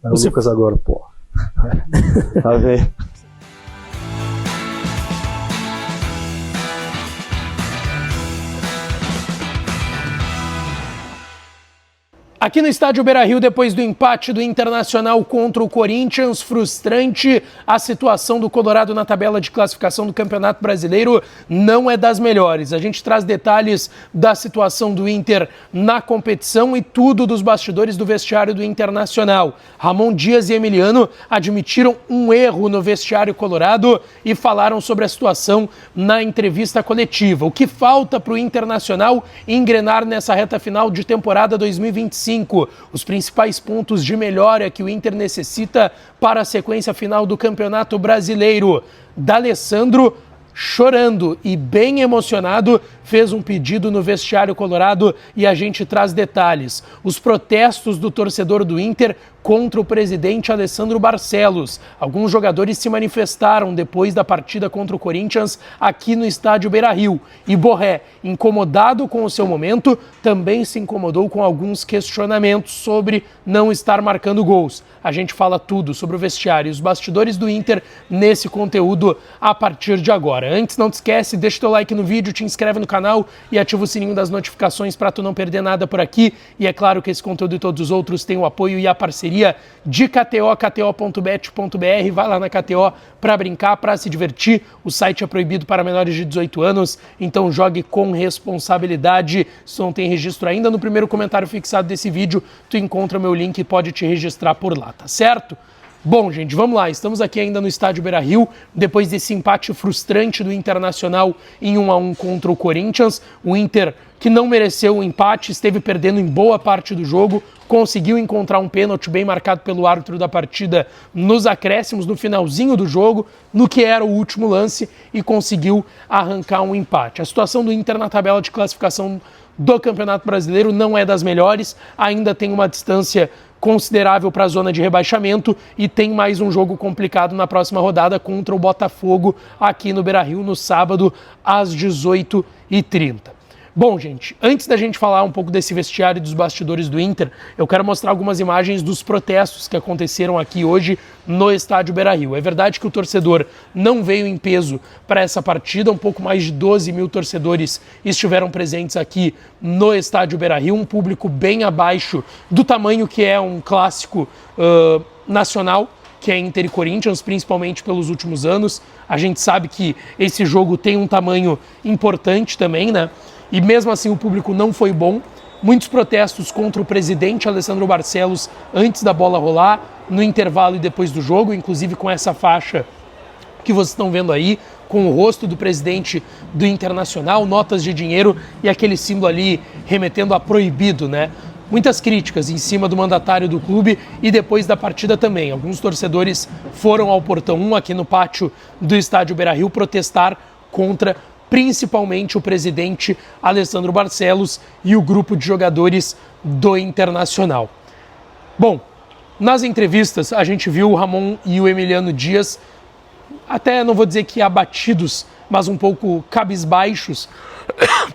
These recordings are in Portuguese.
O Lucas agora, pô. Tá vendo? Aqui no estádio Beira-Rio, depois do empate do Internacional contra o Corinthians, frustrante, a situação do Colorado na tabela de classificação do Campeonato Brasileiro não é das melhores. A gente traz detalhes da situação do Inter na competição e tudo dos bastidores do vestiário do Internacional. Ramon Dias e Emiliano admitiram um erro no vestiário colorado e falaram sobre a situação na entrevista coletiva. O que falta para o Internacional engrenar nessa reta final de temporada 2025? Os principais pontos de melhora que o Inter necessita para a sequência final do Campeonato Brasileiro. D'Alessandro, chorando e bem emocionado, fez um pedido no vestiário colorado e a gente traz detalhes. Os protestos do torcedor do Inter contra o presidente Alessandro Barcelos. Alguns jogadores se manifestaram depois da partida contra o Corinthians aqui no estádio Beira-Rio. E Borré, incomodado com o seu momento, também se incomodou com alguns questionamentos sobre não estar marcando gols. A gente fala tudo sobre o vestiário e os bastidores do Inter nesse conteúdo a partir de agora. Antes, não te esquece, deixa o teu like no vídeo, te inscreve no canal e ativa o sininho das notificações para tu não perder nada por aqui. E é claro que esse conteúdo e todos os outros têm o apoio e a parceria de KTO, kto.bet.br. Vai lá na KTO para brincar, para se divertir. O site é proibido para menores de 18 anos, então jogue com responsabilidade. Se não tem registro ainda, no primeiro comentário fixado desse vídeo, tu encontra o meu link e pode te registrar por lá, tá certo? Bom, gente, vamos lá. Estamos aqui ainda no estádio Beira-Rio, depois desse empate frustrante do Internacional em 1-1 contra o Corinthians. O Inter, que não mereceu o empate, esteve perdendo em boa parte do jogo, conseguiu encontrar um pênalti bem marcado pelo árbitro da partida nos acréscimos, no finalzinho do jogo, no que era o último lance, e conseguiu arrancar um empate. A situação do Inter na tabela de classificação do Campeonato Brasileiro não é das melhores, ainda tem uma distância considerável para a zona de rebaixamento e tem mais um jogo complicado na próxima rodada contra o Botafogo aqui no Beira-Rio no sábado às 18h30. Bom, gente, antes da gente falar um pouco desse vestiário e dos bastidores do Inter, eu quero mostrar algumas imagens dos protestos que aconteceram aqui hoje no estádio Beira-Rio. É verdade que o torcedor não veio em peso para essa partida, um pouco mais de 12 mil torcedores estiveram presentes aqui no estádio Beira-Rio, um público bem abaixo do tamanho que é um clássico nacional, que é Inter e Corinthians, principalmente pelos últimos anos. A gente sabe que esse jogo tem um tamanho importante também, né? E mesmo assim o público não foi bom. Muitos protestos contra o presidente Alessandro Barcelos antes da bola rolar, no intervalo e depois do jogo, inclusive com essa faixa que vocês estão vendo aí, com o rosto do presidente do Internacional, notas de dinheiro e aquele símbolo ali remetendo a proibido, né? Muitas críticas em cima do mandatário do clube e depois da partida também. Alguns torcedores foram ao Portão 1 aqui no pátio do estádio Beira-Rio protestar contra principalmente o presidente Alessandro Barcelos e o grupo de jogadores do Internacional. Bom, nas entrevistas a gente viu o Ramon e o Emiliano Dias, até não vou dizer que abatidos, mas um pouco cabisbaixos,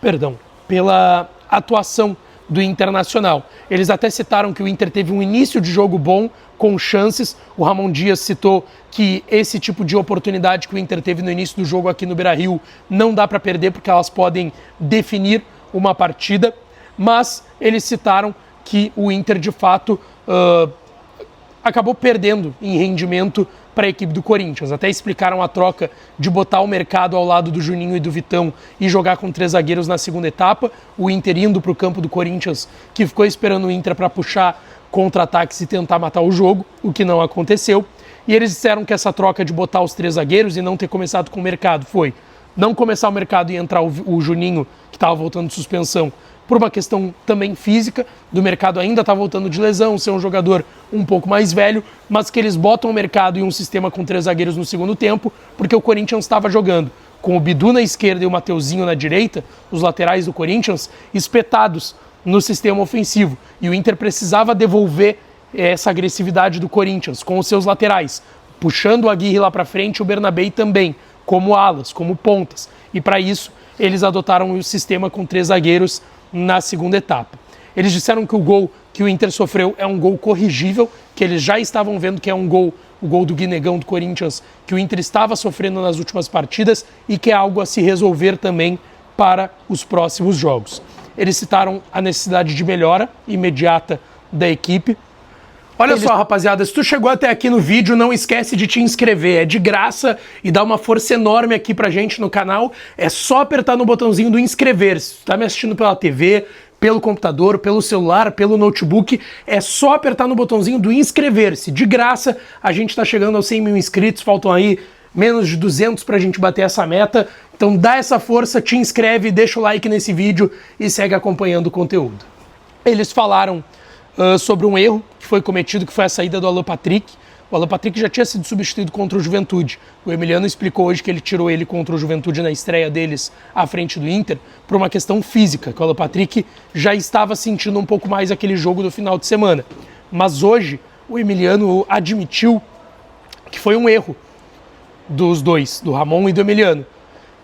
perdão, pela atuação do Internacional. Eles até citaram que o Inter teve um início de jogo bom, com chances. O Ramon Dias citou que esse tipo de oportunidade que o Inter teve no início do jogo aqui no Beira-Rio não dá para perder porque elas podem definir uma partida, mas eles citaram que o Inter de fato acabou perdendo em rendimento para a equipe do Corinthians. Até explicaram a troca de botar o Mercado ao lado do Juninho e do Vitão e jogar com 3 zagueiros na segunda etapa, o Inter indo para o campo do Corinthians, que ficou esperando o Inter para puxar contra-ataques e tentar matar o jogo, o que não aconteceu. E eles disseram que essa troca de botar os 3 zagueiros e não ter começado com o Mercado foi não começar o Mercado e entrar o Juninho, que estava voltando de suspensão, por uma questão também física, do Mercado ainda está voltando de lesão, ser um jogador um pouco mais velho, mas que eles botam o Mercado em um sistema com 3 zagueiros no segundo tempo, porque o Corinthians estava jogando com o Bidu na esquerda e o Mateuzinho na direita, os laterais do Corinthians, espetados no sistema ofensivo. E o Inter precisava devolver essa agressividade do Corinthians com os seus laterais, puxando o Aguirre lá para frente e o Bernabé também, como alas, como pontas. E para isso, eles adotaram o sistema com 3 zagueiros na segunda etapa. Eles disseram que o gol que o Inter sofreu é um gol corrigível, que eles já estavam vendo que é um gol, o gol do Guinegão do Corinthians, que o Inter estava sofrendo nas últimas partidas e que é algo a se resolver também para os próximos jogos. Eles citaram a necessidade de melhora imediata da equipe. Olha só, rapaziada, se tu chegou até aqui no vídeo, não esquece de te inscrever, é de graça e dá uma força enorme aqui pra gente no canal. É só apertar no botãozinho do inscrever-se. Tu tá me assistindo pela TV, pelo computador, pelo celular, pelo notebook, é só apertar no botãozinho do inscrever-se. De graça, a gente tá chegando aos 100 mil inscritos, faltam aí menos de 200 pra gente bater essa meta. Então dá essa força, te inscreve, deixa o like nesse vídeo e segue acompanhando o conteúdo. Eles falaram sobre um erro que foi cometido, que foi a saída do Alan Patrick. O Alan Patrick já tinha sido substituído contra o Juventude. O Emiliano explicou hoje que ele tirou ele contra o Juventude na estreia deles à frente do Inter por uma questão física, que o Alan Patrick já estava sentindo um pouco mais aquele jogo do final de semana. Mas hoje o Emiliano admitiu que foi um erro dos dois, do Ramon e do Emiliano,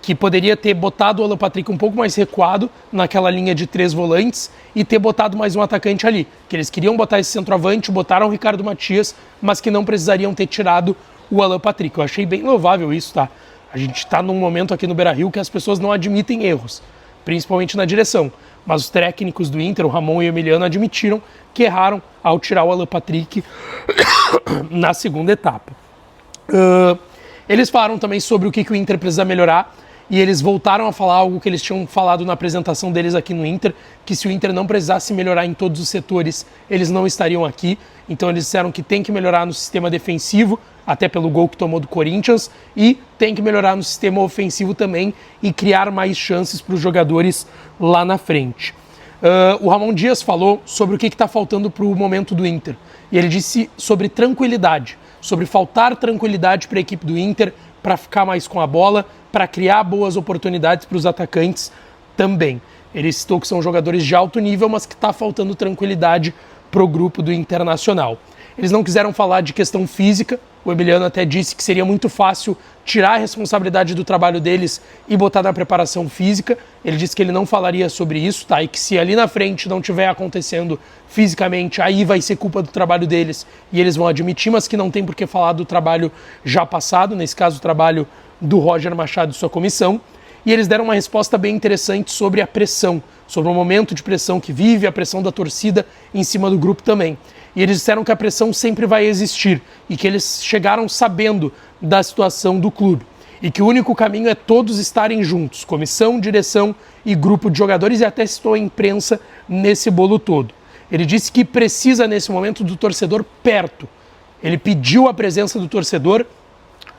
que poderia ter botado o Alan Patrick um pouco mais recuado naquela linha de 3 volantes e ter botado mais um atacante ali. Que eles queriam botar esse centroavante, botaram o Ricardo Matias, mas que não precisariam ter tirado o Alan Patrick. Eu achei bem louvável isso, tá? A gente está num momento aqui no Beira-Rio que as pessoas não admitem erros, principalmente na direção. Mas os técnicos do Inter, o Ramon e o Emiliano, admitiram que erraram ao tirar o Alan Patrick na segunda etapa. Eles falaram também sobre o que o Inter precisa melhorar. E eles voltaram a falar algo que eles tinham falado na apresentação deles aqui no Inter, que se o Inter não precisasse melhorar em todos os setores, eles não estariam aqui. Então eles disseram que tem que melhorar no sistema defensivo, até pelo gol que tomou do Corinthians, e tem que melhorar no sistema ofensivo também e criar mais chances para os jogadores lá na frente. O Ramon Dias falou sobre o que está faltando para o momento do Inter. E ele disse sobre tranquilidade, sobre faltar tranquilidade para a equipe do Inter, para ficar mais com a bola, para criar boas oportunidades para os atacantes também. Ele citou que são jogadores de alto nível, mas que está faltando tranquilidade para o grupo do Internacional. Eles não quiseram falar de questão física. O Emiliano até disse que seria muito fácil tirar a responsabilidade do trabalho deles e botar na preparação física. Ele disse que ele não falaria sobre isso, tá? E que se ali na frente não estiver acontecendo fisicamente, aí vai ser culpa do trabalho deles e eles vão admitir, mas que não tem por que falar do trabalho já passado, nesse caso o trabalho do Roger Machado e sua comissão. E eles deram uma resposta bem interessante sobre a pressão, sobre o momento de pressão que vive, a pressão da torcida em cima do grupo também. E eles disseram que a pressão sempre vai existir e que eles chegaram sabendo da situação do clube e que o único caminho é todos estarem juntos, comissão, direção e grupo de jogadores, e até citou a imprensa nesse bolo todo. Ele disse que precisa nesse momento do torcedor perto. Ele pediu a presença do torcedor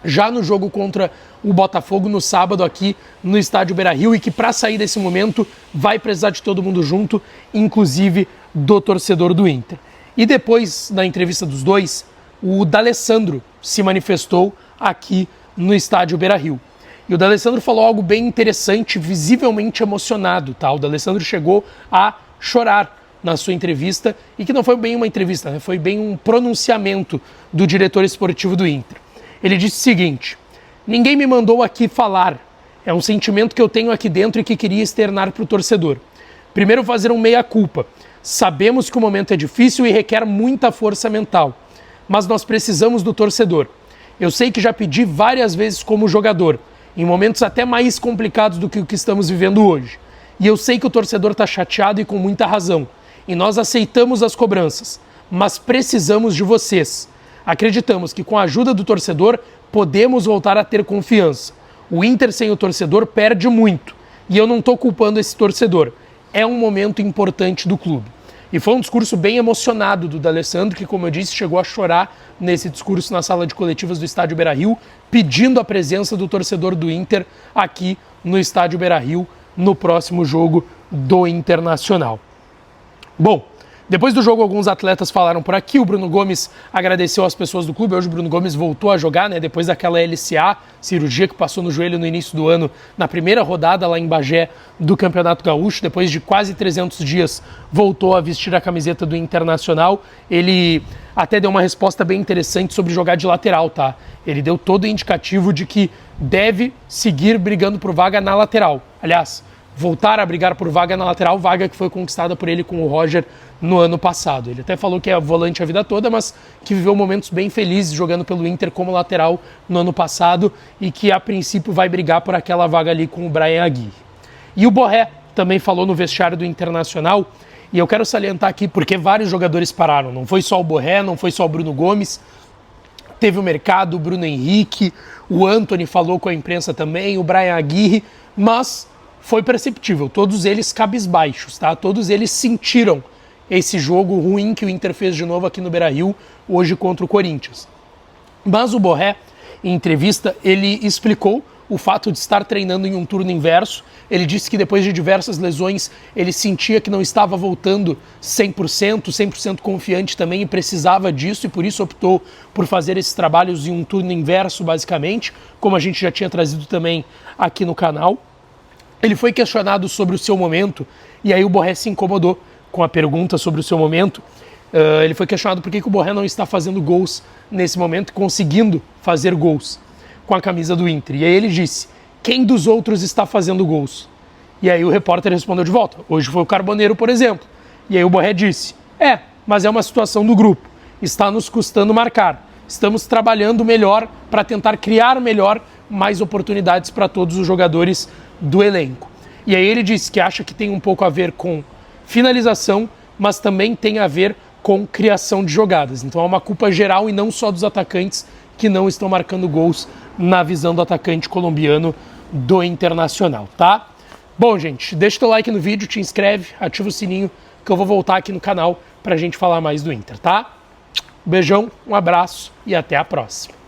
já no jogo contra o Botafogo no sábado aqui no estádio Beira-Rio, e que para sair desse momento vai precisar de todo mundo junto, inclusive do torcedor do Inter. E depois da entrevista dos dois, o D'Alessandro se manifestou aqui no estádio Beira-Rio. E o D'Alessandro falou algo bem interessante, visivelmente emocionado, tá? O D'Alessandro chegou a chorar na sua entrevista, e que não foi bem uma entrevista, né? Foi bem um pronunciamento do diretor esportivo do Inter. Ele disse o seguinte: ninguém me mandou aqui falar, é um sentimento que eu tenho aqui dentro e que queria externar para o torcedor. Primeiro, fazer um meia-culpa. Sabemos que o momento é difícil e requer muita força mental, mas nós precisamos do torcedor. Eu sei que já pedi várias vezes como jogador, em momentos até mais complicados do que o que estamos vivendo hoje. E eu sei que o torcedor está chateado e com muita razão. E nós aceitamos as cobranças, mas precisamos de vocês. Acreditamos que com a ajuda do torcedor podemos voltar a ter confiança. O Inter sem o torcedor perde muito, e eu não estou culpando esse torcedor. É um momento importante do clube. E foi um discurso bem emocionado do D'Alessandro, que, como eu disse, chegou a chorar nesse discurso na sala de coletivas do estádio Beira-Rio, pedindo a presença do torcedor do Inter aqui no estádio Beira-Rio no próximo jogo do Internacional. Bom, depois do jogo, alguns atletas falaram por aqui. O Bruno Gomes agradeceu às pessoas do clube. Hoje o Bruno Gomes voltou a jogar, né? Depois daquela LCA, cirurgia que passou no joelho no início do ano, na primeira rodada lá em Bagé do Campeonato Gaúcho. Depois de quase 300 dias, voltou a vestir a camiseta do Internacional. Ele até deu uma resposta bem interessante sobre jogar de lateral, tá? Ele deu todo o indicativo de que deve seguir brigando por vaga na lateral. Aliás, voltar a brigar por vaga na lateral, vaga que foi conquistada por ele com o Roger no ano passado. Ele até falou que é volante a vida toda, mas que viveu momentos bem felizes jogando pelo Inter como lateral no ano passado e que a princípio vai brigar por aquela vaga ali com o Bryan Aguirre. E o Borré também falou no vestiário do Internacional, e eu quero salientar aqui porque vários jogadores pararam, não foi só o Borré, não foi só o Bruno Gomes, teve o Mercado, o Bruno Henrique, o Antony falou com a imprensa também, o Bryan Aguirre, mas foi perceptível, todos eles cabisbaixos, tá? Todos eles sentiram esse jogo ruim que o Inter fez de novo aqui no Beira-Rio, hoje contra o Corinthians. Mas o Borré, em entrevista, ele explicou o fato de estar treinando em um turno inverso. Ele disse que depois de diversas lesões, ele sentia que não estava voltando 100% confiante também e precisava disso, e por isso optou por fazer esses trabalhos em um turno inverso, basicamente, como a gente já tinha trazido também aqui no canal. Ele foi questionado sobre o seu momento, e aí o Borré se incomodou com a pergunta sobre o seu momento. Ele foi questionado por que o Borré não está fazendo gols nesse momento, conseguindo fazer gols com a camisa do Inter. E aí ele disse, quem dos outros está fazendo gols? E aí o repórter respondeu de volta, hoje foi o Carboneiro, por exemplo. E aí o Borré disse, mas é uma situação do grupo, está nos custando marcar, estamos trabalhando melhor para tentar criar melhor mais oportunidades para todos os jogadores do elenco. E aí ele disse que acha que tem um pouco a ver com finalização, mas também tem a ver com criação de jogadas. Então é uma culpa geral e não só dos atacantes que não estão marcando gols na visão do atacante colombiano do Internacional, tá? Bom, gente, deixa o teu like no vídeo, te inscreve, ativa o sininho que eu vou voltar aqui no canal pra gente falar mais do Inter, tá? Beijão, um abraço e até a próxima.